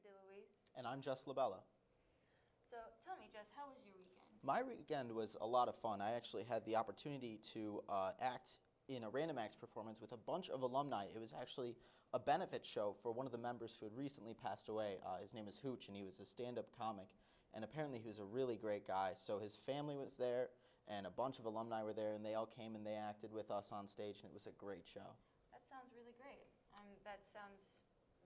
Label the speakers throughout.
Speaker 1: DeLuise.
Speaker 2: And I'm Jess Labella.
Speaker 1: So tell me, Jess, how was your weekend?
Speaker 2: My weekend was a lot of fun. I actually had the opportunity to act in a Random Acts performance with a bunch of alumni. It was actually a benefit show for one of the members who had recently passed away. His name is Hooch, and he was a stand-up comic. And apparently he was a really great guy. So his family was there, and a bunch of alumni were there, and they all came and they acted with us on stage, and it was a great show.
Speaker 1: That sounds really great. That sounds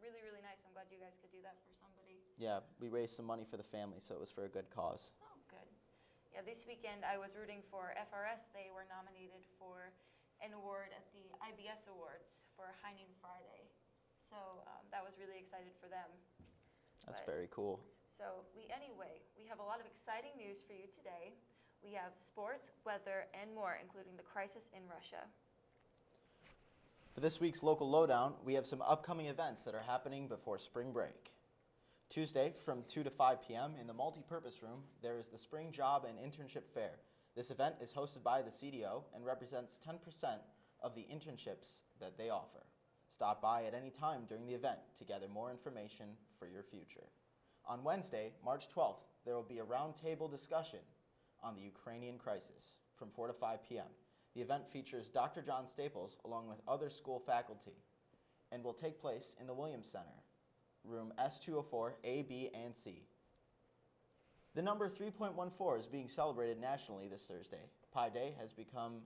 Speaker 1: really, really nice. I'm glad you guys could do that for somebody.
Speaker 2: Yeah, we raised some money for the family, so it was for a good cause.
Speaker 1: Oh, good. Yeah, this weekend I was rooting for FRS. They were nominated for an award at the IBS Awards for High Noon Friday. So that was really excited for them.
Speaker 2: That's very cool.
Speaker 1: So we have a lot of exciting news for you today. We have sports, weather, and more, including the crisis in Russia.
Speaker 2: For this week's Local Lowdown, we have some upcoming events that are happening before spring break. Tuesday from 2 to 5 p.m. in the Multipurpose Room, there is the Spring Job and Internship Fair. This event is hosted by the CDO and represents 10% of the internships that they offer. Stop by at any time during the event to gather more information for your future. On Wednesday, March 12th, there will be a roundtable discussion on the Ukrainian crisis from 4 to 5 p.m. The event features Dr. John Staples along with other school faculty and will take place in the Williams Center, room S204, A, B, and C. The number 3.14 is being celebrated nationally this Thursday. Pi Day has become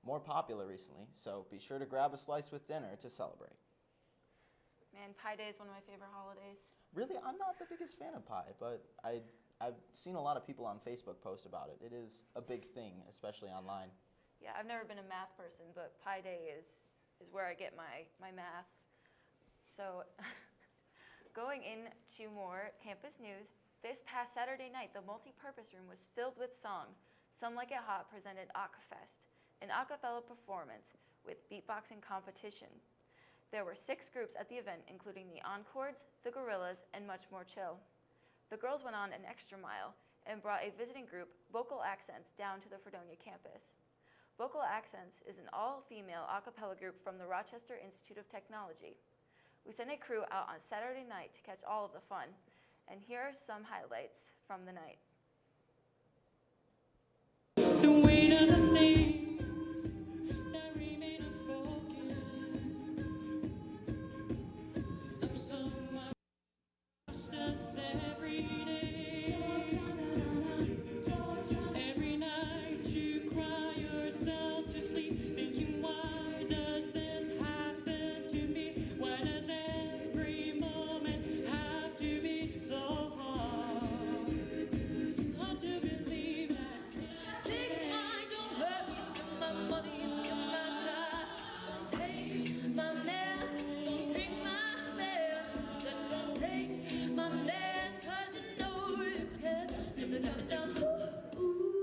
Speaker 2: more popular recently, so be sure to grab a slice with dinner to celebrate.
Speaker 1: Man, Pi Day is one of my favorite holidays.
Speaker 2: Really, I'm not the biggest fan of pie, but I've seen a lot of people on Facebook post about it. It is a big thing, especially online.
Speaker 1: Yeah, I've never been a math person, but Pi Day is where I get my math. So going into more campus news, this past Saturday night, the Multipurpose Room was filled with song. Some Like It Hot presented Acapfest, an acapella performance with beatboxing competition. There were 6 groups at the event, including the Encords, the Gorillas, and Much More Chill. The girls went on an extra mile and brought a visiting group, Vocal Accents, down to the Fredonia campus. Vocal Accents is an all-female a cappella group from the Rochester Institute of Technology. We sent a crew out on Saturday night to catch all of the fun, and here are some highlights from the night.
Speaker 3: The weight of the things that remain unspoken. Of someone watched us every day. Every night you cry yourself to sleep, thinking, why does this happen to me? Why does every moment have to be so hard? Hard to believe that.
Speaker 4: Take mine, don't hurt me, steal my money, steal my pride. Don't take my man, don't take my man. Said don't take my man, 'cause it's no you can. From the top down, ooh, ooh,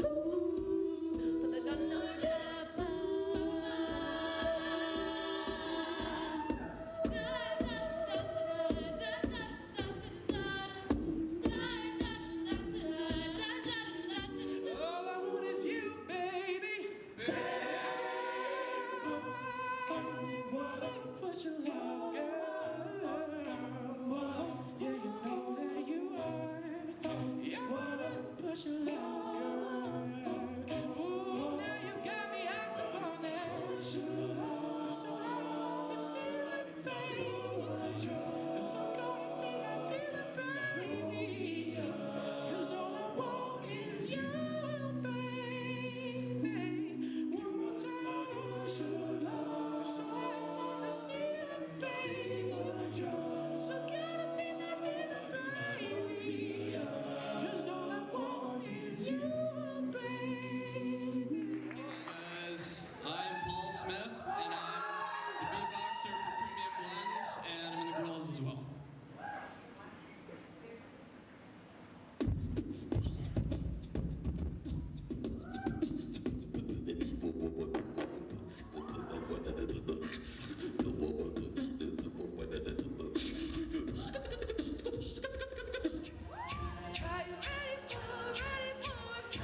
Speaker 4: ooh, but they got no alibi.
Speaker 3: All I want is you, baby. Push your love, girl. Yeah, you know that you are. You wanna push your love, girl. Ooh, now you got me acting on that. So I wanna see it, baby. So gonna be my dinner, baby. 'Cause all I want is you, baby. One more time. So I wanna see it, baby. So gotta be my dinner, baby. 'Cause all I want is you, baby.
Speaker 5: I'm Paul Smith, and I'm the beatboxer for Premium Blends, and I'm in the Gorillas as well.
Speaker 4: Are you ready for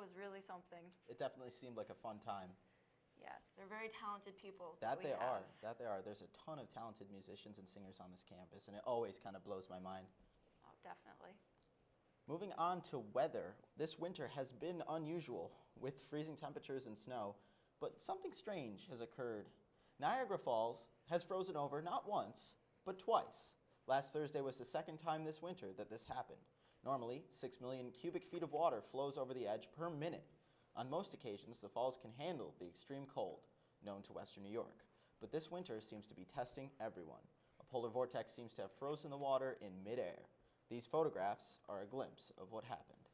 Speaker 1: was really something.
Speaker 2: It definitely seemed like a fun time.
Speaker 1: Yeah, they're very talented people.
Speaker 2: That
Speaker 1: we
Speaker 2: they are.
Speaker 1: have.
Speaker 2: That they are. There's a ton of talented musicians and singers on this campus, and it always kind of blows my mind.
Speaker 1: Oh, definitely.
Speaker 2: Moving on to weather. This winter has been unusual with freezing temperatures and snow, but something strange has occurred. Niagara Falls has frozen over not once, but twice. Last Thursday was the second time this winter that this happened. Normally, 6 million cubic feet of water flows over the edge per minute. On most occasions, the falls can handle the extreme cold known to western New York, but this winter seems to be testing everyone. A polar vortex seems to have frozen the water in midair. These photographs are a glimpse of what happened.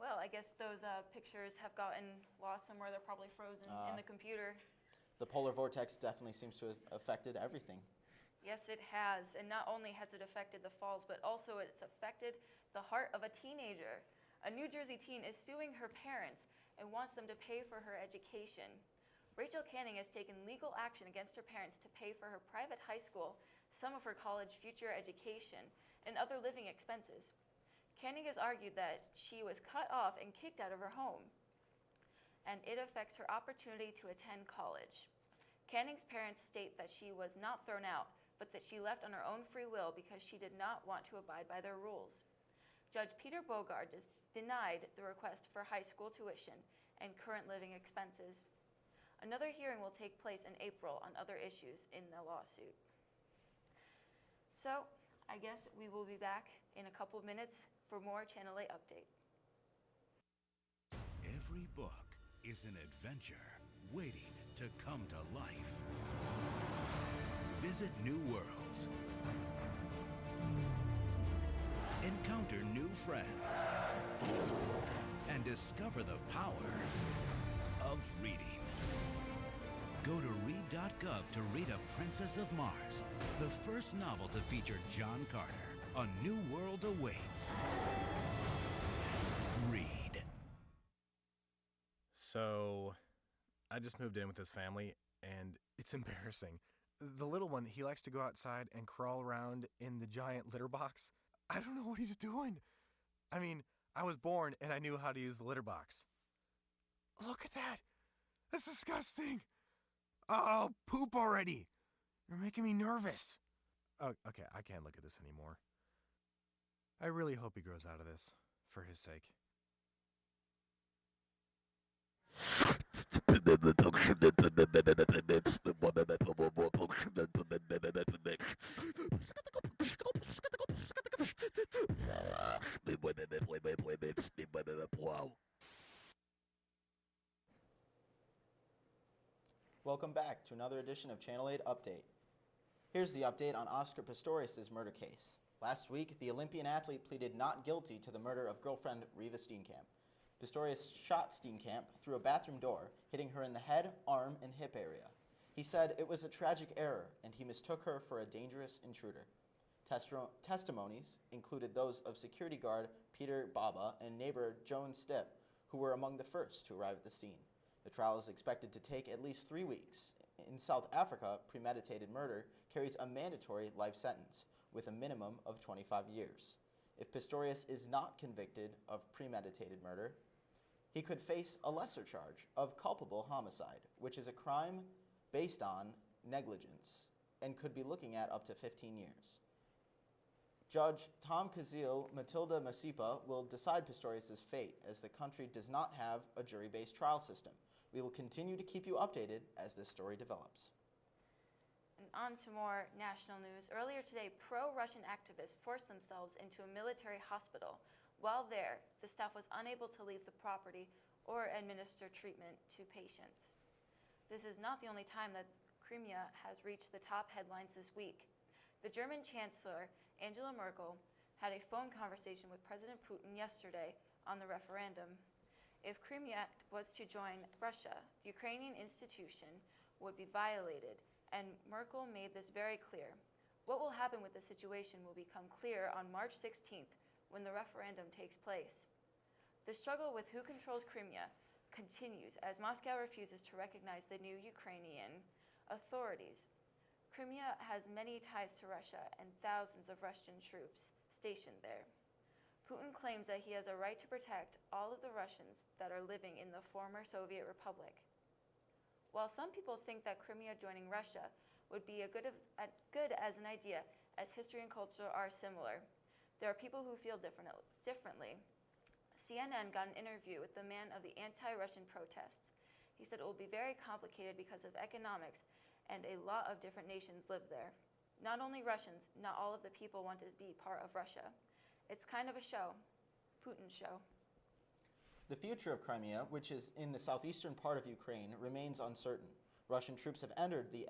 Speaker 1: Well, I guess those pictures have gotten lost somewhere. They're probably frozen in the computer.
Speaker 2: The polar vortex definitely seems to have affected everything.
Speaker 1: Yes, it has. And not only has it affected the falls, but also it's affected the heart of a teenager. A New Jersey teen is suing her parents and wants them to pay for her education. Rachel Canning has taken legal action against her parents to pay for her private high school, some of her college future education, and other living expenses. Canning has argued that she was cut off and kicked out of her home, and it affects her opportunity to attend college. Canning's parents state that she was not thrown out, but that she left on her own free will because she did not want to abide by their rules. Judge Peter Bogard denied the request for high school tuition and current living expenses. Another hearing will take place in April on other issues in the lawsuit. So, I guess we will be back in a couple of minutes for more Channel 8 update.
Speaker 6: Every book is an adventure waiting to come to life. Visit new worlds. Encounter new friends. And discover the power of reading. Go to read.gov to read A Princess of Mars, the first novel to feature John Carter. A new world awaits. Read.
Speaker 7: So, I just moved in with this family, and it's embarrassing. The little one, he likes to go outside and crawl around in the giant litter box. I don't know what he's doing. I mean, I was born and I knew how to use the litter box. Look at that. That's disgusting. Oh, poop already. You're making me nervous. Oh, okay, I can't look at this anymore. I really hope he grows out of this, for his sake.
Speaker 2: Welcome back to another edition of Channel 8 Update. Here's the update on Oscar Pistorius' murder case. Last week, the Olympian athlete pleaded not guilty to the murder of girlfriend Reva Steenkamp. Pistorius shot Steenkamp through a bathroom door, hitting her in the head, arm, and hip area. He said it was a tragic error, and he mistook her for a dangerous intruder. Testimonies included those of security guard Peter Baba and neighbor Joan Stipp, who were among the first to arrive at the scene. The trial is expected to take at least 3 weeks. In South Africa, premeditated murder carries a mandatory life sentence, with a minimum of 25 years. If Pistorius is not convicted of premeditated murder, he could face a lesser charge of culpable homicide, which is a crime based on negligence, and could be looking at up to 15 years. Judge Tom Kazil Matilda Masipa will decide Pistorius' fate, as the country does not have a jury-based trial system. We will continue to keep you updated as this story develops.
Speaker 1: And on to more national news. Earlier today, pro-Russian activists forced themselves into a military hospital. While there, the staff was unable to leave the property or administer treatment to patients. This is not the only time that Crimea has reached the top headlines this week. The German Chancellor, Angela Merkel, had a phone conversation with President Putin yesterday on the referendum. If Crimea was to join Russia, the Ukrainian institution would be violated, and Merkel made this very clear. What will happen with the situation will become clear on March 16th when the referendum takes place. The struggle with who controls Crimea continues as Moscow refuses to recognize the new Ukrainian authorities. Crimea has many ties to Russia and thousands of Russian troops stationed there. Putin claims that he has a right to protect all of the Russians that are living in the former Soviet Republic. While some people think that Crimea joining Russia would be as good as an idea, as history and culture are similar, there are people who feel differently. CNN got an interview with the man of the anti-Russian protests. He said it will be very complicated because of economics, and a lot of different nations live there. Not only Russians, not all of the people want to be part of Russia. It's kind of a show, Putin's show.
Speaker 2: The future of Crimea, which is in the southeastern part of Ukraine, remains uncertain. Russian troops have entered the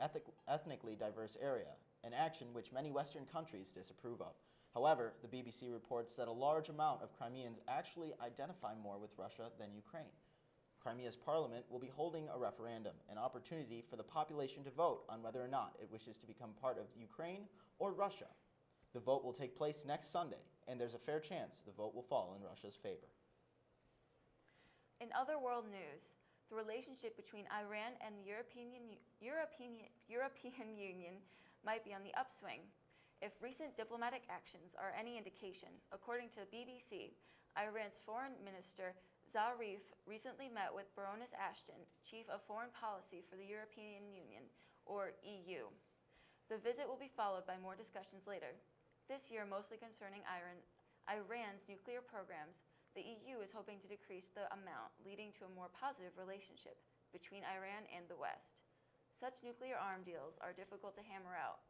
Speaker 2: ethnically diverse area, an action which many Western countries disapprove of. However, the BBC reports that a large amount of Crimeans actually identify more with Russia than Ukraine. Crimea's parliament will be holding a referendum, an opportunity for the population to vote on whether or not it wishes to become part of Ukraine or Russia. The vote will take place next Sunday, and there's a fair chance the vote will fall in Russia's favor.
Speaker 1: In other world news, the relationship between Iran and the European Union might be on the upswing. If recent diplomatic actions are any indication, according to the BBC, Iran's Foreign Minister Zarif recently met with Baroness Ashton, Chief of Foreign Policy for the European Union, or EU. The visit will be followed by more discussions later. This year, mostly concerning Iran's nuclear programs, the EU is hoping to decrease the amount, leading to a more positive relationship between Iran and the West. Such nuclear arm deals are difficult to hammer out.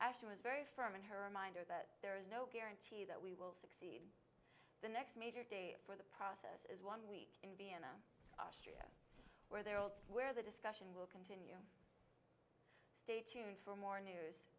Speaker 1: Ashton was very firm in her reminder that there is no guarantee that we will succeed. The next major date for the process is 1 week in Vienna, Austria, where the discussion will continue. Stay tuned for more news.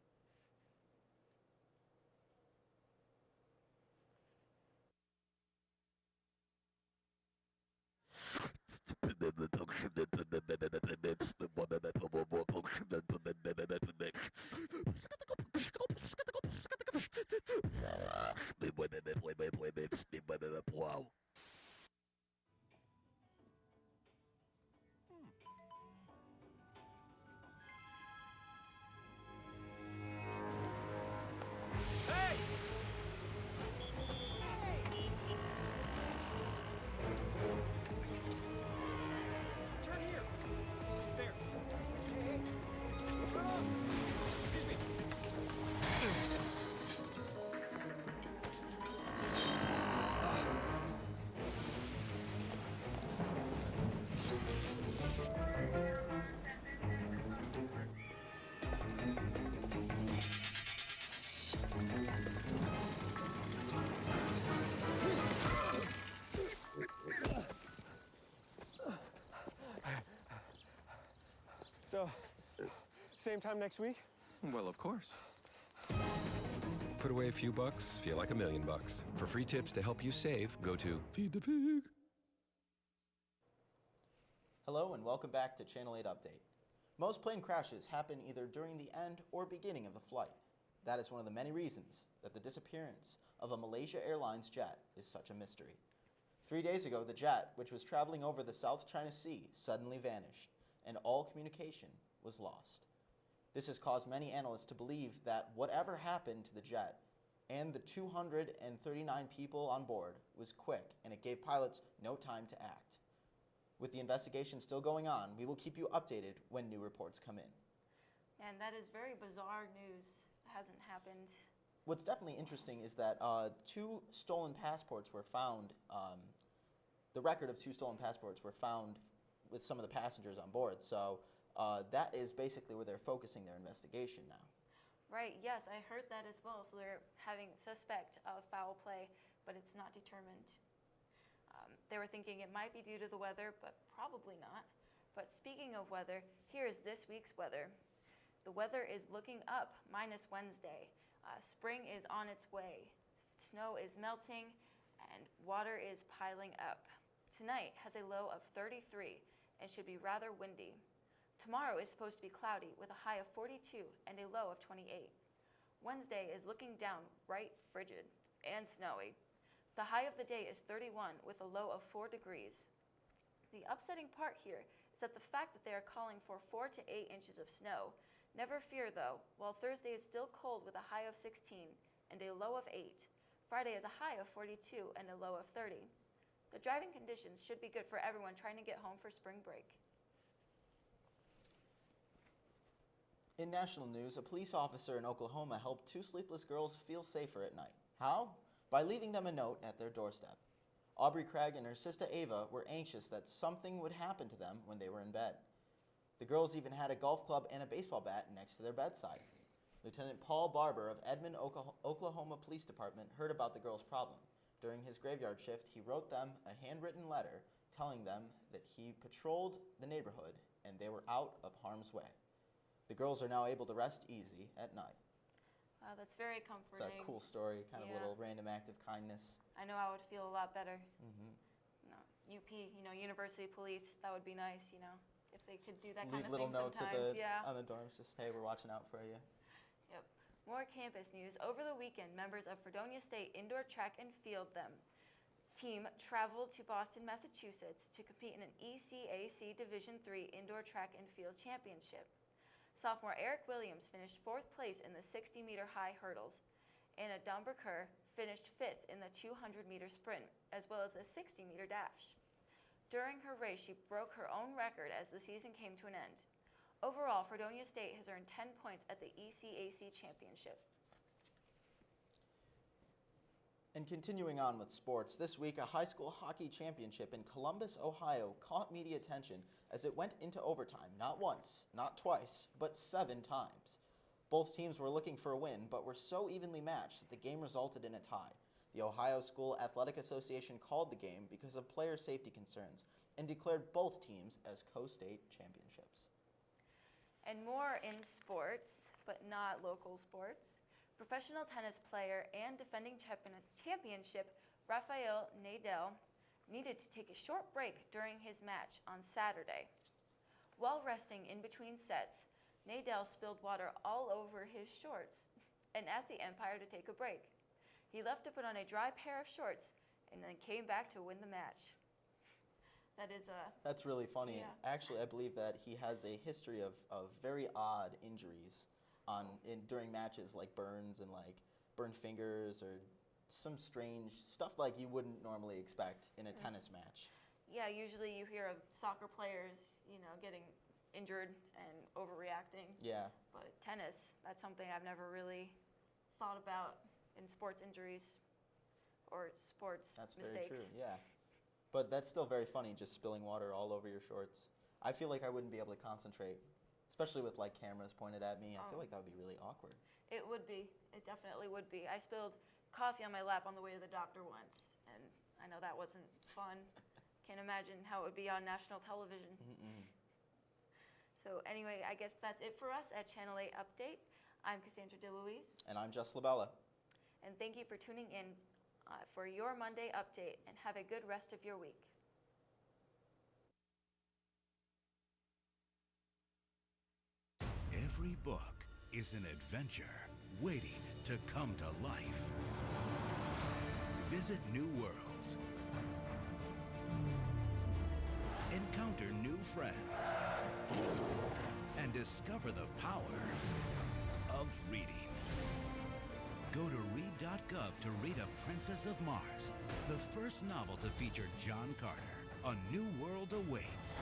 Speaker 3: Turn here. There. Excuse me.
Speaker 8: So, same time next week?
Speaker 9: Well, of course. Put away a few bucks, feel like $1 million. For free tips to help you save, go to Feed the Pig.
Speaker 2: Hello and welcome back to Channel 8 Update. Most plane crashes happen either during the end or beginning of the flight. That is one of the many reasons that the disappearance of a Malaysia Airlines jet is such a mystery. 3 days ago, the jet, which was traveling over the South China Sea, suddenly vanished, and all communication was lost. This has caused many analysts to believe that whatever happened to the jet and the 239 people on board was quick, and it gave pilots no time to act. With the investigation still going on, we will keep you updated when new reports come in.
Speaker 1: And that is very bizarre news. It hasn't happened.
Speaker 2: What's definitely interesting is that 2 stolen passports were found. The record of 2 stolen passports were found with some of the passengers on board. So that is basically where they're focusing their investigation now.
Speaker 1: Right, yes, I heard that as well. So they're having suspect of foul play, but it's not determined. They were thinking it might be due to the weather, but probably not. But speaking of weather, here is this week's weather. The weather is looking up, minus Wednesday. Spring is on its way. Snow is melting, and water is piling up. Tonight has a low of 33 and should be rather windy. Tomorrow is supposed to be cloudy with a high of 42 and a low of 28. Wednesday is looking downright frigid and snowy. The high of the day is 31 with a low of 4 degrees. The upsetting part here is that the fact that they are calling for 4 to 8 inches of snow. Never fear though, while Thursday is still cold with a high of 16 and a low of 8, Friday is a high of 42 and a low of 30. The driving conditions should be good for everyone trying to get home for spring break.
Speaker 2: In national news, a police officer in Oklahoma helped 2 sleepless girls feel safer at night. How? By leaving them a note at their doorstep. Aubrey Craig and her sister Ava were anxious that something would happen to them when they were in bed. The girls even had a golf club and a baseball bat next to their bedside. Lieutenant Paul Barber of Edmond, Oklahoma Police Department heard about the girls' problem. During his graveyard shift, he wrote them a handwritten letter telling them that he patrolled the neighborhood and they were out of harm's way. The girls are now able to rest easy at night.
Speaker 1: Wow, that's very
Speaker 2: It's
Speaker 1: comforting.
Speaker 2: a cool story, kind of
Speaker 1: Yeah.
Speaker 2: little random act of kindness.
Speaker 1: I know I would feel a lot better.
Speaker 2: Mm-hmm.
Speaker 1: No, UP, University Police, that would be nice, if they could do that kind
Speaker 2: Leave
Speaker 1: of
Speaker 2: little
Speaker 1: thing
Speaker 2: notes
Speaker 1: sometimes.
Speaker 2: on the dorms, just hey, we're watching out for you.
Speaker 1: Yep. More campus news. Over the weekend, members of Fredonia State Indoor Track and Field team traveled to Boston, Massachusetts to compete in an ECAC Division III Indoor Track and Field Championship. Sophomore Eric Williams finished 4th place in the 60-meter high hurdles. Anna Domberker finished 5th in the 200-meter sprint, as well as the 60-meter dash. During her race, she broke her own record as the season came to an end. Overall, Fredonia State has earned 10 points at the ECAC Championship.
Speaker 2: And continuing on with sports, this week a high school hockey championship in Columbus, Ohio caught media attention as it went into overtime, not once, not twice, but 7 times. Both teams were looking for a win, but were so evenly matched that the game resulted in a tie. The Ohio School Athletic Association called the game because of player safety concerns and declared both teams as co-state championships.
Speaker 1: And more in sports, but not local sports. Professional tennis player and defending championship Rafael Nadal needed to take a short break during his match on Saturday. While resting in between sets, Nadal spilled water all over his shorts and asked the umpire to take a break. He left to put on a dry pair of shorts and then came back to win the match.
Speaker 2: That's really funny.
Speaker 1: Yeah.
Speaker 2: Actually, I believe that he has a history of very odd injuries during matches, like burns and like burned fingers or some strange stuff like you wouldn't normally expect in a tennis match.
Speaker 1: Yeah, usually you hear of soccer players, getting injured and overreacting.
Speaker 2: Yeah.
Speaker 1: But tennis, that's something I've never really thought about in sports injuries or sports
Speaker 2: That's
Speaker 1: mistakes.
Speaker 2: very true, yeah. But that's still very funny, just spilling water all over your shorts. I feel like I wouldn't be able to concentrate, especially with like cameras pointed at me. I feel like that would be really awkward.
Speaker 1: It would be. It definitely would be. I spilled coffee on my lap on the way to the doctor once, and I know that wasn't fun. Can't imagine how it would be on national television.
Speaker 2: Mm-mm.
Speaker 1: So anyway, I guess that's it for us at Channel 8 Update. I'm Cassandra DeLuise.
Speaker 2: And I'm Jess Labella.
Speaker 1: And thank you for tuning in for your Monday update, and have a good rest of your week.
Speaker 6: Every book is an adventure waiting to come to life. Visit new worlds. Encounter new friends. And discover the power of reading. Go to read.gov to read A Princess of Mars, the first novel to feature John Carter. A new world awaits.